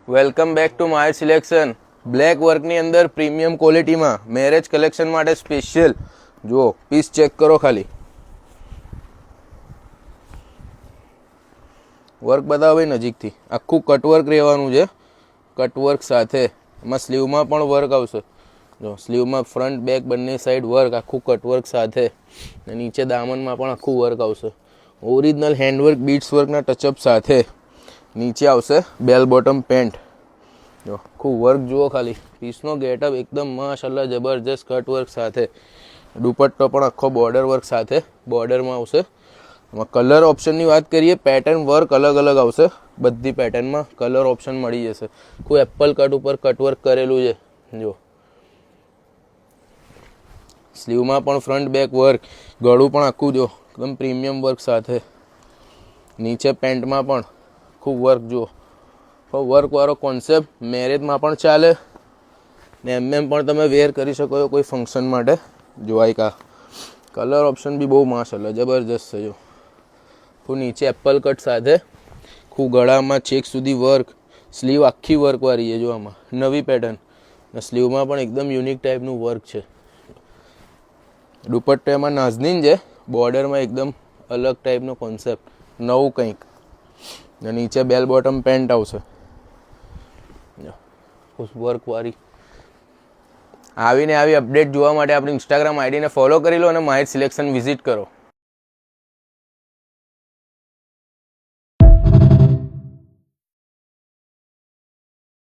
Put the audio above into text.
Welcome back to my selection. Black વર્કની અંદર premium ક્વોલિટીમાં મેરેજ કલેક્શન માટે સ્પેશિયલ જુઓ પીસ ચેક કરો. ખાલી વર્ક બતાવો ભાઈ નજીકથી. આખું કટવર્ક રહેવાનું છે, કટવર્ક સાથે. એમાં સ્લીવમાં પણ વર્ક આવશે. જો સ્લીવમાં ફ્રન્ટ બેક બંને સાઈડ વર્ક, આખું કટવર્ક સાથે. નીચે દામનમાં પણ આખું વર્ક આવશે. ઓરિજિનલ હેન્ડવર્ક બીટ્સ વર્કના ટચઅપ સાથે. નીચે આવશે બેલ બોટમ પેન્ટ. જો આખું વર્ક જુઓ ખાલી. પીસનો ગેટઅપ એકદમ માશાલ્લાહ જબરજસ્ત કટવર્ક સાથે. દુપટ્ટો પણ આખો બોર્ડર વર્ક સાથે બોર્ડરમાં આવશે. એમાં કલર ઓપ્શનની વાત કરીએ, પેટર્ન વર્ક અલગ અલગ આવશે. બધી પેટર્નમાં કલર ઓપ્શન મળી જશે. કોઈ એપલ કટ ઉપર કટવર્ક કરેલું છે. જો સ્લીવમાં પણ ફ્રન્ટ બેક વર્ક, ગળું પણ આખું જો એકદમ પ્રીમિયમ વર્ક સાથે. નીચે પેન્ટમાં પણ આખું વર્ક જુઓ. વર્કવાળો કોન્સેપ્ટ મેરેજમાં પણ ચાલે ને એમ પણ તમે વેર કરી શકો છો કોઈ ફંક્શન માટે. જોવાય કા કલર ઓપ્શન બી બહુ માશાલ્લાહ જબરજસ્ત છે. જો ખૂબ નીચે એપલ કટ સાથે, ખૂબ ગળામાં ચેક સુધી વર્ક, સ્લીવ આખી વર્કવાળી છે. જો આમાં નવી પેટર્ન, સ્લીવમાં પણ એકદમ યુનિક ટાઈપનું વર્ક છે. દુપટ્ટો એમાં નાઝનીન છે, બોર્ડરમાં એકદમ અલગ ટાઈપનો કોન્સેપ્ટ, નવું કંઈક. નીચે બેલ બોટમ પેન્ટ આવશે વર્કવાળી. આવીને આવી અપડેટ જોવા માટે આપણી ઇન્સ્ટાગ્રામ આઈડીને ફોલો કરી લો અને માહિર સિલેક્શન વિઝિટ કરો.